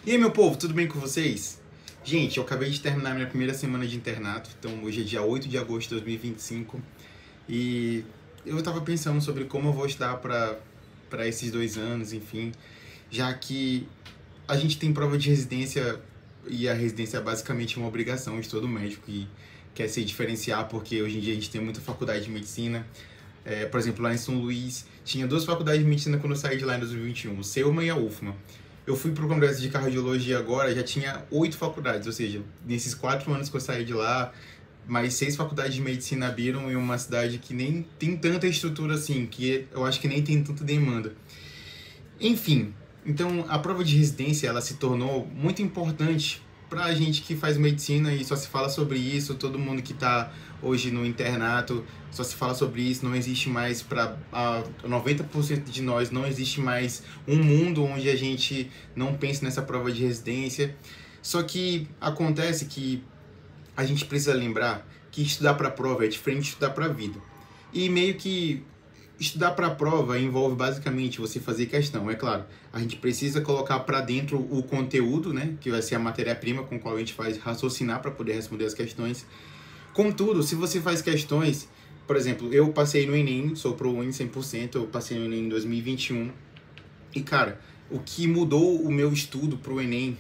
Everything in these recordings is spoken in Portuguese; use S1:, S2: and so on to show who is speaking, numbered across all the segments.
S1: E aí, meu povo, tudo bem com vocês? Gente, eu acabei de terminar minha primeira semana de internato, então hoje é dia 8 de agosto de 2025 e eu tava pensando sobre como eu vou estudar para esses 2 anos, enfim, já que a gente tem prova de residência e a residência é basicamente uma obrigação de todo médico que quer se diferenciar, porque hoje em dia a gente tem muita faculdade de medicina. Por exemplo, lá em São Luís, tinha duas faculdades de medicina quando eu saí de lá em 2021, o SEUMA e a UFMA. Eu fui para o congresso de cardiologia agora, já tinha 8 faculdades, ou seja, nesses 4 anos que eu saí de lá, mais 6 faculdades de medicina abriram em uma cidade que nem tem tanta estrutura assim, que eu acho que nem tem tanta demanda. Enfim, então a prova de residência ela se tornou muito importante para a gente que faz medicina e só se fala sobre isso, todo mundo que está hoje no internato só se fala sobre isso, não existe mais para 90% de nós, não existe mais um mundo onde a gente não pense nessa prova de residência. Só que acontece que a gente precisa lembrar que estudar para a prova é diferente de estudar para a vida. E meio que estudar para a prova envolve basicamente você fazer questão, é claro. A gente precisa colocar para dentro o conteúdo, né, que vai ser a matéria-prima com a qual a gente faz raciocinar para poder responder as questões. Contudo, se você faz questões, por exemplo, eu passei no Enem, sou ProUni 100%, eu passei no Enem em 2021. E cara, o que mudou o meu estudo pro Enem,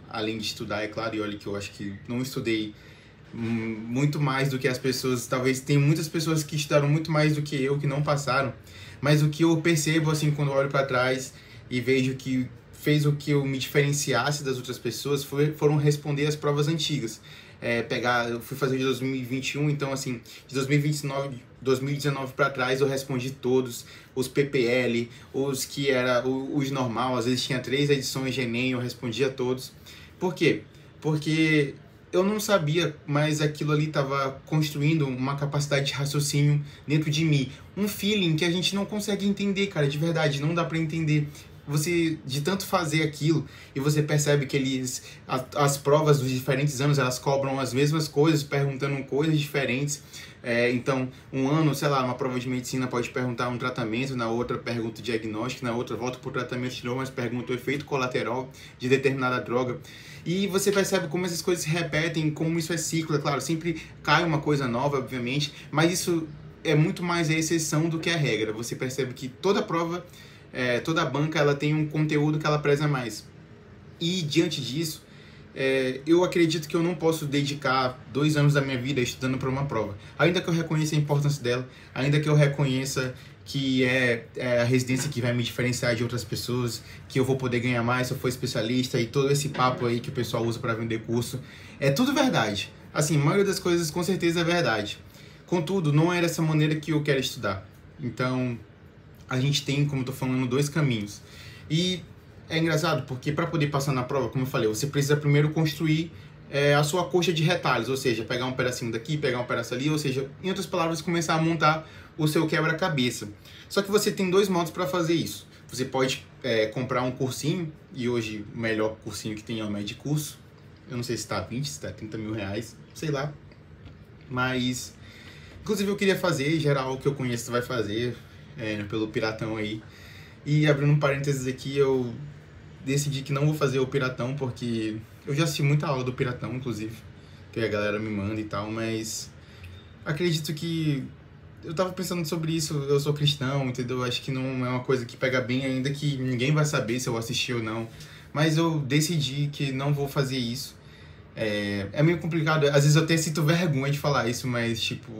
S1: além de estudar, é claro, e olha que eu acho que não estudei muito mais do que as pessoas, talvez tem muitas pessoas que estudaram muito mais do que eu, que não passaram, mas o que eu percebo assim quando eu olho para trás e vejo que fez o que eu me diferenciasse das outras pessoas foram responder as provas antigas. Eu fui fazer de 2021, então assim, de 2029, 2019 para trás eu respondi todos, os PPL, os que era os normal, às vezes tinha 3 edições de Enem, eu respondia todos. Por quê? Porque eu não sabia, mas aquilo ali estava construindo uma capacidade de raciocínio dentro de mim. Um feeling que a gente não consegue entender, cara, de verdade, não dá para entender. Você, de tanto fazer aquilo, e você percebe que as provas dos diferentes anos, elas cobram as mesmas coisas, perguntando coisas diferentes. Então, um ano, sei lá, uma prova de medicina pode perguntar um tratamento, na outra pergunta o diagnóstico, na outra volta para o tratamento de novo, mas pergunta o efeito colateral de determinada droga. E você percebe como essas coisas se repetem, como isso é ciclo, é claro, sempre cai uma coisa nova, obviamente, mas isso é muito mais a exceção do que a regra. Você percebe que toda prova, toda banca, ela tem um conteúdo que ela preza mais. E diante disso, eu acredito que eu não posso dedicar 2 anos da minha vida estudando para uma prova. Ainda que eu reconheça a importância dela, ainda que eu reconheça que é a residência que vai me diferenciar de outras pessoas, que eu vou poder ganhar mais se eu for especialista e todo esse papo aí que o pessoal usa para vender curso. É tudo verdade. Assim, a maioria das coisas com certeza é verdade. Contudo, não é dessa maneira que eu quero estudar. Então, a gente tem, como eu tô falando, 2 caminhos. E é engraçado porque para poder passar na prova, como eu falei, você precisa primeiro construir a sua coxa de retalhos, ou seja, pegar um pedacinho daqui, pegar um pedaço ali, ou seja, em outras palavras, começar a montar o seu quebra-cabeça. Só que você tem 2 modos para fazer isso. Você pode comprar um cursinho, e hoje o melhor cursinho que tem é o Medicurso. Eu não sei se está 20, se está 30 mil reais, sei lá. Mas, inclusive eu queria fazer, geral o que eu conheço vai fazer, pelo Piratão aí. E abrindo um parênteses aqui, eu decidi que não vou fazer o Piratão, porque eu já assisti muita aula do Piratão, inclusive, que a galera me manda e tal, mas acredito que eu tava pensando sobre isso, eu sou cristão, entendeu? Acho que não é uma coisa que pega bem, ainda que ninguém vai saber se eu assisti ou não, mas eu decidi que não vou fazer isso. É meio complicado, às vezes eu até sinto vergonha de falar isso, mas tipo,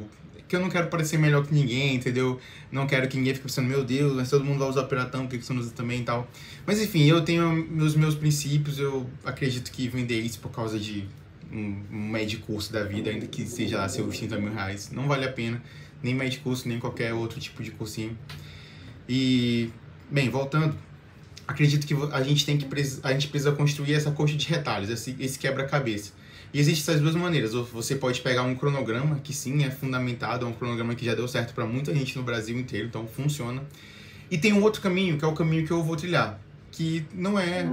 S1: que eu não quero parecer melhor que ninguém, entendeu? Não quero que ninguém fique pensando, meu Deus, mas todo mundo vai usar Piratão, por que você não usa também e tal? Mas enfim, eu tenho os meus princípios, eu acredito que vender isso por causa de um médio curso da vida, ainda que seja lá seus 30 mil reais, não vale a pena, nem médio curso, nem qualquer outro tipo de cursinho. E, bem, voltando, acredito que a gente precisa construir essa coxa de retalhos, esse quebra-cabeça. E existem essas 2 maneiras. Ou você pode pegar um cronograma, que sim, é fundamentado, é um cronograma que já deu certo para muita gente no Brasil inteiro, então funciona. E tem um outro caminho, que é o caminho que eu vou trilhar, que não é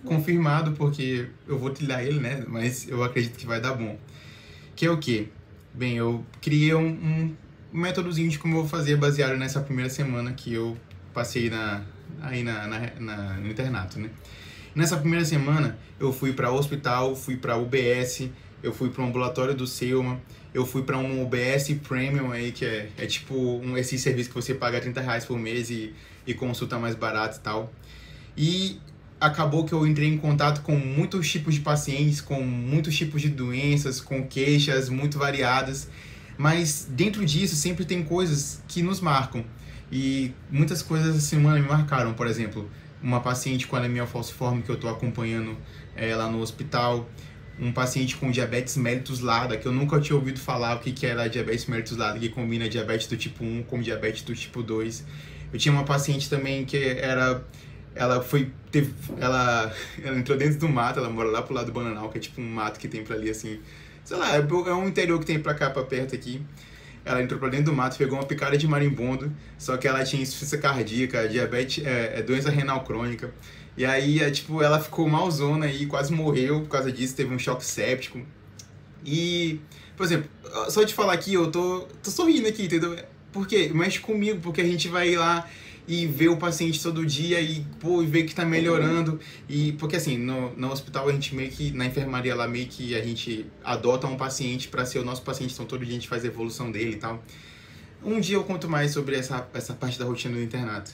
S1: confirmado porque eu vou trilhar ele, né? Mas eu acredito que vai dar bom. Que é o quê? Bem, eu criei um métodozinho de como eu vou fazer baseado nessa primeira semana que eu passei no internato, né? Nessa primeira semana, eu fui para hospital, fui para UBS, eu fui para um ambulatório do Selma, eu fui para um UBS Premium aí, que é tipo esse serviço que você paga R$ 30 por mês e consulta mais barato e tal. E acabou que eu entrei em contato com muitos tipos de pacientes, com muitos tipos de doenças, com queixas muito variadas, mas dentro disso sempre tem coisas que nos marcam. E muitas coisas essa semana me marcaram, por exemplo, uma paciente com anemia falciforme que eu estou acompanhando lá no hospital, um paciente com diabetes mellitus LADA, que eu nunca tinha ouvido falar o que era diabetes mellitus LADA, que combina diabetes do tipo 1 com diabetes do tipo 2. Eu tinha uma paciente também que ela entrou dentro do mato, ela mora lá pro lado do Bananal, que é tipo um mato que tem pra ali, assim, sei lá, é um interior que tem pra cá, pra perto aqui. Ela entrou pra dentro do mato, pegou uma picada de marimbondo, só que ela tinha insuficiência cardíaca, diabetes, doença renal crônica. E aí, tipo, ela ficou malzona e quase morreu por causa disso, teve um choque séptico. E, por exemplo, só de falar aqui, eu tô sorrindo aqui, entendeu? Porque mexe comigo, porque a gente vai lá e ver o paciente todo dia e, pô, ver que tá melhorando. E, porque assim, no hospital a gente meio que, na enfermaria lá, meio que a gente adota um paciente para ser o nosso paciente, então todo dia a gente faz a evolução dele e tal. Um dia eu conto mais sobre essa parte da rotina do internato.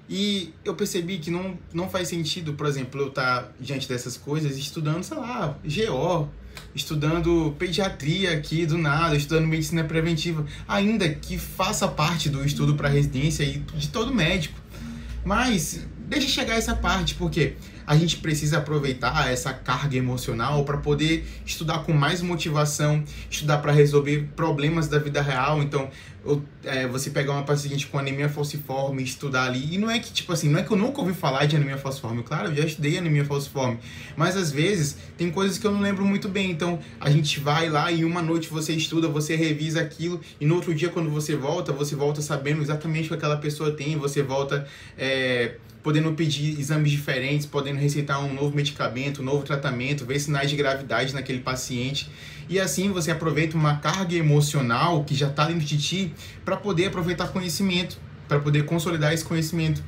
S1: E eu percebi que não faz sentido, por exemplo, eu estar diante dessas coisas estudando, sei lá, GO, estudando pediatria aqui do nada, estudando medicina preventiva, ainda que faça parte do estudo para residência e de todo médico. Mas deixa chegar essa parte, porque a gente precisa aproveitar essa carga emocional para poder estudar com mais motivação, estudar para resolver problemas da vida real. Então, você pegar uma paciente com anemia falciforme, estudar ali, e não é que, tipo assim, não é que eu nunca ouvi falar de anemia falciforme, claro, eu já estudei anemia falciforme, mas às vezes tem coisas que eu não lembro muito bem, então a gente vai lá e uma noite você estuda, você revisa aquilo, e no outro dia quando você volta sabendo exatamente o que aquela pessoa tem, você volta podendo pedir exames diferentes, podendo receitar um novo medicamento, um novo tratamento, ver sinais de gravidade naquele paciente. E assim você aproveita uma carga emocional que já está dentro de ti para poder aproveitar conhecimento, para poder consolidar esse conhecimento.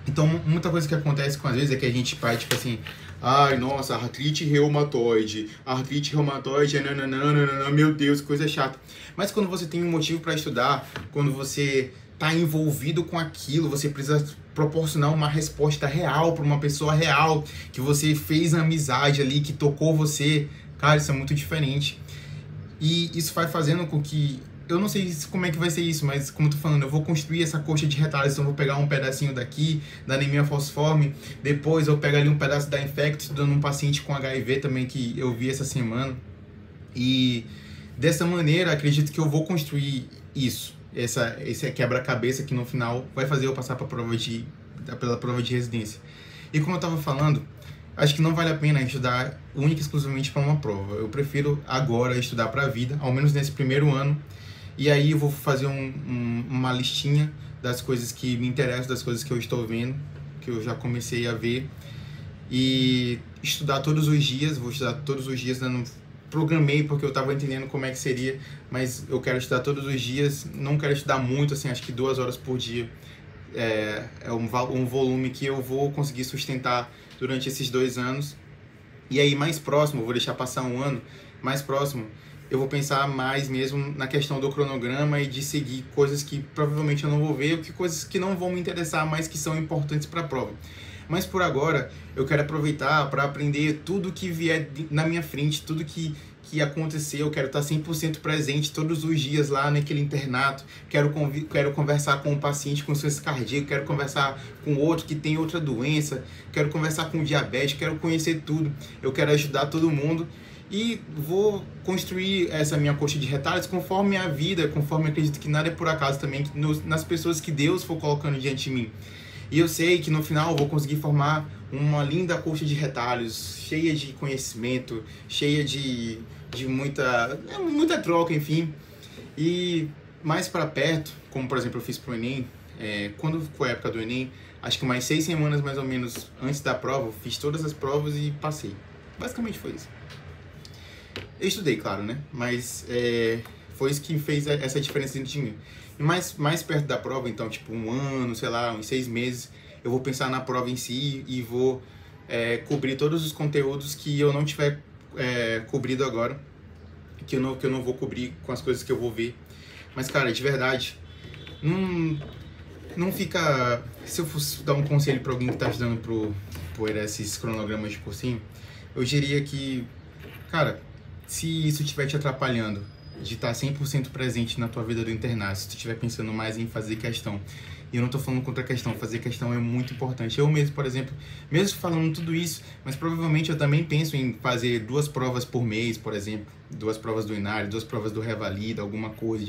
S1: Então, muita coisa que acontece com às vezes é que a gente vai, tipo assim, ai, nossa, artrite reumatoide, nananana, meu Deus, coisa chata. Mas quando você tem um motivo para estudar, quando você está envolvido com aquilo, você precisa proporcionar uma resposta real para uma pessoa real, que você fez amizade ali, que tocou você, cara, isso é muito diferente. E isso vai fazendo com que, eu não sei como é que vai ser isso, mas como eu tô falando, eu vou construir essa coxa de retalhos, então eu vou pegar um pedacinho daqui, da anemia falciforme, depois eu pego ali um pedaço da Infecto, estudando um paciente com HIV também, que eu vi essa semana. E dessa maneira, acredito que eu vou construir isso. Esse quebra-cabeça que no final vai fazer eu passar pela prova de residência. E como eu estava falando, acho que não vale a pena estudar única e exclusivamente para uma prova. Eu prefiro agora estudar para a vida, ao menos nesse primeiro ano, e aí eu vou fazer uma listinha das coisas que me interessam, das coisas que eu estou vendo, que eu já comecei a ver, e estudar todos os dias. Vou estudar todos os dias, programei porque eu estava entendendo como é que seria, mas eu quero estudar todos os dias, não quero estudar muito, assim, acho que 2 horas por dia é um volume que eu vou conseguir sustentar durante esses 2 anos. E aí mais próximo, eu vou deixar passar 1 ano, mais próximo, eu vou pensar mais mesmo na questão do cronograma e de seguir coisas que provavelmente eu não vou ver, ou que coisas que não vão me interessar, mas que são importantes para a prova. Mas por agora, eu quero aproveitar para aprender tudo que vier na minha frente, tudo que acontecer. Eu quero estar 100% presente todos os dias lá naquele internato. Quero conversar com um paciente com insuficiência cardíaca, quero conversar com outro que tem outra doença, quero conversar com diabetes, quero conhecer tudo. Eu quero ajudar todo mundo e vou construir essa minha coxa de retalhos conforme a vida, conforme eu acredito que nada é por acaso também, nas pessoas que Deus for colocando diante de mim. E eu sei que no final eu vou conseguir formar uma linda coxa de retalhos, cheia de conhecimento, cheia de muita troca, enfim. E mais para perto, como por exemplo eu fiz pro Enem, quando foi a época do Enem, acho que umas 6 semanas mais ou menos antes da prova, eu fiz todas as provas e passei. Basicamente foi isso. Eu estudei, claro, né? Mas foi isso que fez essa diferença dentro de mim. E mais perto da prova, então, tipo 1 ano, sei lá, uns 6 meses, eu vou pensar na prova em si e vou cobrir todos os conteúdos que eu não tiver cobrido agora, que eu não vou cobrir com as coisas que eu vou ver. Mas, cara, de verdade, não fica... Se eu fosse dar um conselho pra alguém que tá estudando por esses cronogramas de cursinho, eu diria que, cara, se isso estiver te atrapalhando de estar 100% presente na tua vida do internato, se tu estiver pensando mais em fazer questão, e eu não tô falando contra a questão, fazer questão é muito importante. Eu mesmo, por exemplo, mesmo falando tudo isso, mas provavelmente eu também penso em fazer 2 provas por mês, por exemplo, 2 provas do Inari, 2 provas do Revalida, alguma coisa,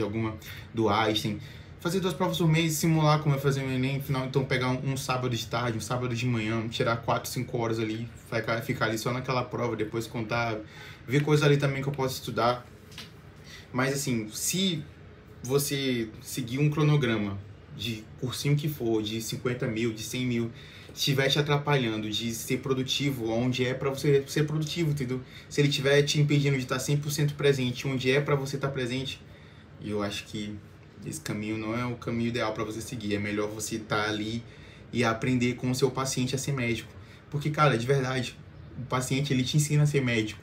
S1: do Einstein. Fazer 2 provas por mês, simular como eu fazer o Enem, final, então pegar um sábado de tarde, um sábado de manhã, tirar 4, 5 horas ali, ficar ali só naquela prova, depois contar, ver coisas ali também que eu posso estudar. Mas assim, se você seguir um cronograma de cursinho que for, de 50 mil, de 100 mil, estiver te atrapalhando de ser produtivo, onde é pra você ser produtivo, entendeu? Se ele estiver te impedindo de estar 100% presente, onde é pra você estar presente, eu acho que esse caminho não é o caminho ideal pra você seguir. É melhor você estar ali e aprender com o seu paciente a ser médico. Porque, cara, de verdade, o paciente, ele te ensina a ser médico.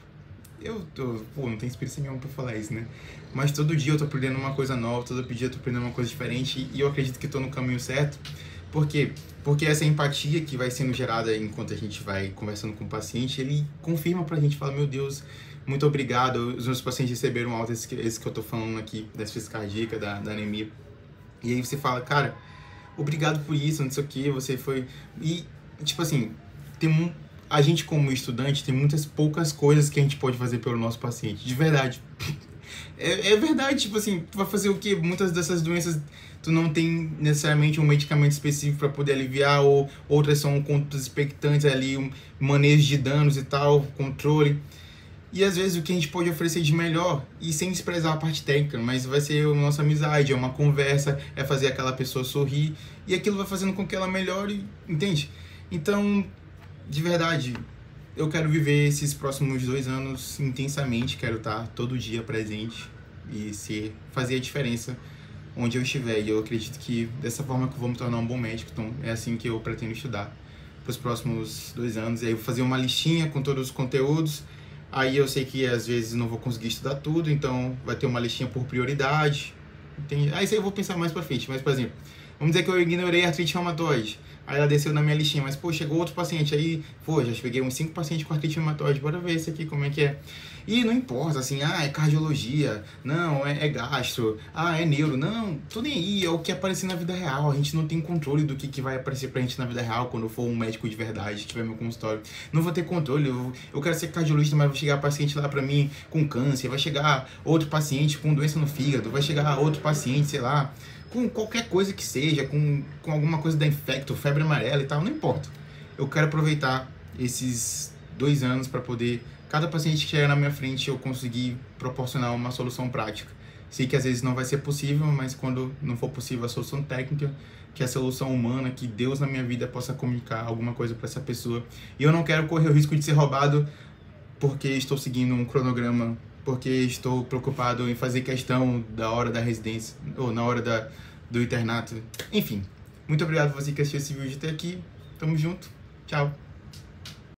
S1: Não tenho experiência nenhuma pra falar isso, né? Mas todo dia eu tô aprendendo uma coisa nova, todo dia eu tô aprendendo uma coisa diferente e eu acredito que tô no caminho certo. Por quê? Porque essa empatia que vai sendo gerada enquanto a gente vai conversando com o paciente, ele confirma pra gente, fala, meu Deus, muito obrigado, os meus pacientes receberam alta, esse que eu tô falando aqui, da insuficiência cardíaca, da anemia. E aí você fala, cara, obrigado por isso, não sei o que, você foi... E, tipo assim, a gente como estudante tem muitas poucas coisas que a gente pode fazer pelo nosso paciente, de verdade. É verdade, tipo assim, tu vai fazer o quê? Muitas dessas doenças tu não tem necessariamente um medicamento específico para poder aliviar, ou outras são contas expectantes ali, um manejo de danos e tal, controle. E às vezes o que a gente pode oferecer de melhor, e sem desprezar a parte técnica, mas vai ser a nossa amizade, é uma conversa, é fazer aquela pessoa sorrir, e aquilo vai fazendo com que ela melhore, entende? Então, de verdade, eu quero viver esses próximos 2 anos intensamente, quero estar todo dia presente e fazer a diferença onde eu estiver. E eu acredito que dessa forma que eu vou me tornar um bom médico, então é assim que eu pretendo estudar para os próximos 2 anos. E aí eu vou fazer uma listinha com todos os conteúdos, aí eu sei que às vezes não vou conseguir estudar tudo, então vai ter uma listinha por prioridade, entende? Aí isso aí eu vou pensar mais para frente, mas por exemplo, vamos dizer que eu ignorei a artrite reumatoide. Aí ela desceu na minha listinha, mas pô, chegou outro paciente, aí, pô, já peguei uns 5 pacientes com artrite reumatoide, bora ver esse aqui como é que é. E não importa, assim, é cardiologia, não, é gastro, é neuro, não, tô nem aí, é o que aparecer na vida real, a gente não tem controle do que vai aparecer pra gente na vida real quando eu for um médico de verdade, tiver meu consultório. Não vou ter controle, eu quero ser cardiologista, mas vai chegar paciente lá pra mim com câncer, vai chegar outro paciente com doença no fígado, vai chegar outro paciente, sei lá, com qualquer coisa que seja, com alguma coisa da infecto, febre amarela e tal, não importa. Eu quero aproveitar esses 2 anos para poder, cada paciente que chegar na minha frente, eu conseguir proporcionar uma solução prática. Sei que às vezes não vai ser possível, mas quando não for possível a solução técnica, que a solução humana, que Deus na minha vida possa comunicar alguma coisa para essa pessoa. E eu não quero correr o risco de ser roubado porque estou seguindo um cronograma, porque estou preocupado em fazer questão da hora da residência, ou na hora do internato. Enfim, muito obrigado a você que assistiu esse vídeo até aqui. Tamo junto. Tchau.